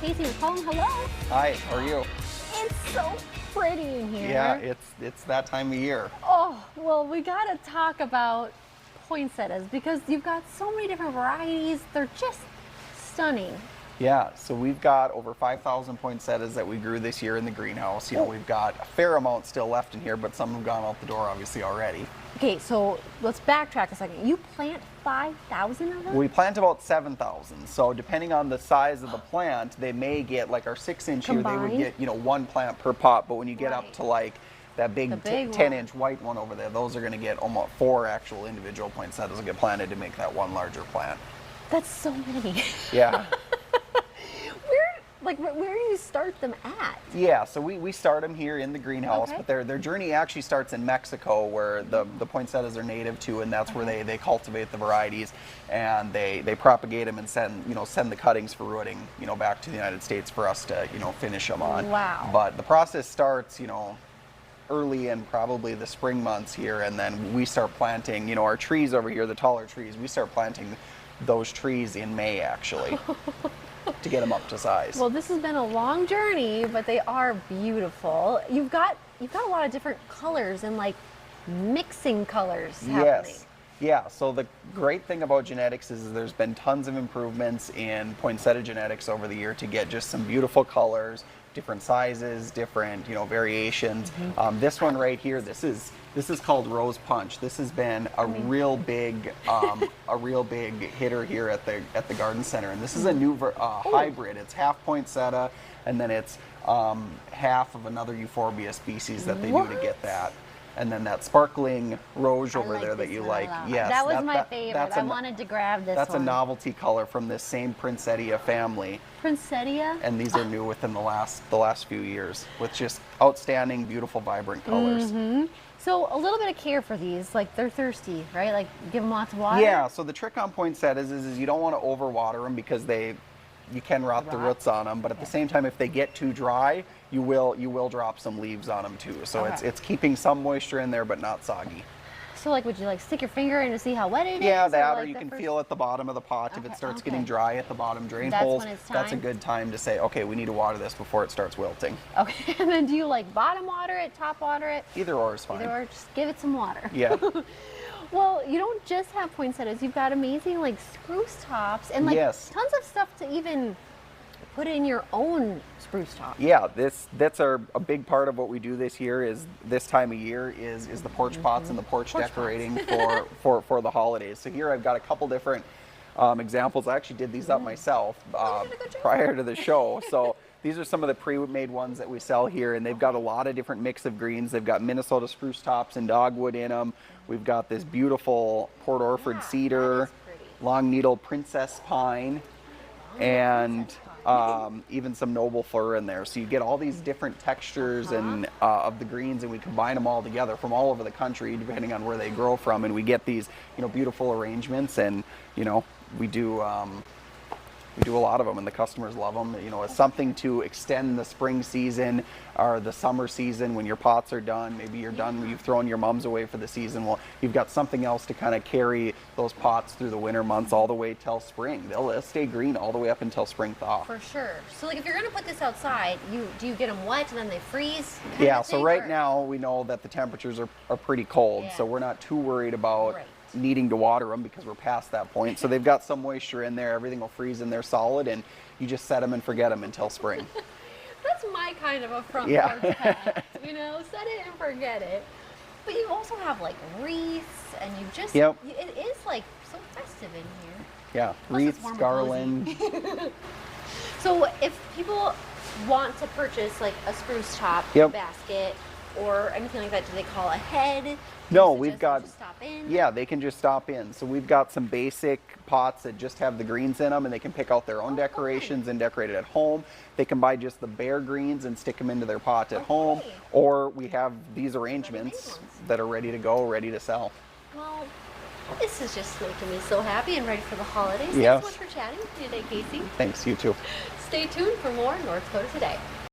Casey McCollum. Hello. Hi, how are you? It's so pretty in here. Yeah, it's that time of year. Oh, well, we got to talk about poinsettias because you've got so many different varieties. They're just stunning. Yeah, so we've got over 5,000 poinsettias that we grew this year in the greenhouse. You know, we've got a fair amount still left in here, but some have gone out the door obviously already. Okay, so let's backtrack a second. You plant 5,000 of them? We plant about 7,000. So depending on the size of the plant, they may get like our 6-inch here, they would get, you know, 1 plant per pot. But when you get up to like that big 10-inch white one over there, those are going to get almost 4 actual individual poinsettias will get planted to make that one larger plant. That's so many. Yeah. Where do you start them at? Yeah, so we start them here in the greenhouse, Okay. but their journey actually starts in Mexico, where the poinsettias are native to, and that's where they cultivate the varieties, and they propagate them and send the cuttings for rooting, back to the United States for us to finish them on. Wow. But the process starts early in probably the spring months here, and then we start planting our trees over here, the taller trees. We start planting those trees in May actually. To get them up to size. Well, this has been a long journey, but they are beautiful. You've got a lot of different colors and like mixing colors happening. Yes. Yeah, so the great thing about genetics is there's been tons of improvements in poinsettia genetics over the year to get just some beautiful colors, different sizes, different variations. This one right here, this is called Rose Punch. This has been a real big hitter here at the garden center, and this is a new hybrid. It's half poinsettia, and then it's half of another euphorbia species that they do to get that. And then that sparkling rose over there that you like. Yes, that was my favorite. I wanted to grab this That's one. a novelty color from this same Poinsettia family. Poinsettia? And these are new within the last few years with just outstanding, beautiful, vibrant colors. So a little bit of care for these, like they're thirsty, right? Like give them lots of water? Yeah, so the trick on poinsettias is you don't want to overwater them because you can rot the roots on them, but at the same time, if they get too dry, you will drop some leaves on them too. So it's keeping some moisture in there, but not soggy. So like, would you like stick your finger in to see how wet it is? Yeah, that, or like you can feel at the bottom of the pot if it starts getting dry at the bottom drain That's holes. when it's That's a time? good time to say, okay, we need to water this before it starts wilting. Okay, and then do you like bottom water it, top water it? Either or is fine. Either or, just give it some water. Yeah. Well, you don't just have poinsettias. You've got amazing like spruce tops and like Yes. tons of stuff to even put in your own spruce top. Yeah, that's a big part of what we do this year is this time of year is the porch pots and the porch decorating for the holidays. So here I've got a couple different examples. I actually did these up myself prior to the show. So these are some of the pre-made ones that we sell here, and they've got a lot of different mix of greens. They've got Minnesota spruce tops and dogwood in them. We've got this beautiful Port Orford cedar, long needle princess pine, and even some noble fir in there. So you get all these different textures and of the greens, and we combine them all together from all over the country depending on where they grow from, and we get these beautiful arrangements, and we do a lot of them, and the customers love them. It's something to extend the spring season or the summer season when your pots are done. Maybe you're done, you've thrown your mums away for the season. Well, you've got something else to kind of carry those pots through the winter months all the way till spring. They'll stay green all the way up until spring thaw. For sure. So like if you're gonna put this outside, do you get them wet and then they freeze? Yeah, so right now we know that the temperatures are pretty cold, so we're not too worried about needing to water them because we're past that point. So they've got some moisture in there, everything will freeze in there solid, and you just set them and forget them until spring. That's my kind of a front porch pet, set it and forget it. But you also have like wreaths, and you just, it is like so festive in here. Yeah, plus wreaths, garland. So if people want to purchase like a spruce top basket or anything like that, do they call ahead? No, we've got, just stop in? Yeah, they can just stop in. So we've got some basic pots that just have the greens in them, and they can pick out their own decorations and decorate it at home. They can buy just the bare greens and stick them into their pot at home, or we have these arrangements that are ready to go, ready to sell. Well, this is just making me so happy and ready for the holidays. Yes. Thanks so much for chatting with me today, Casey. Thanks, you too. Stay tuned for more North Dakota Today.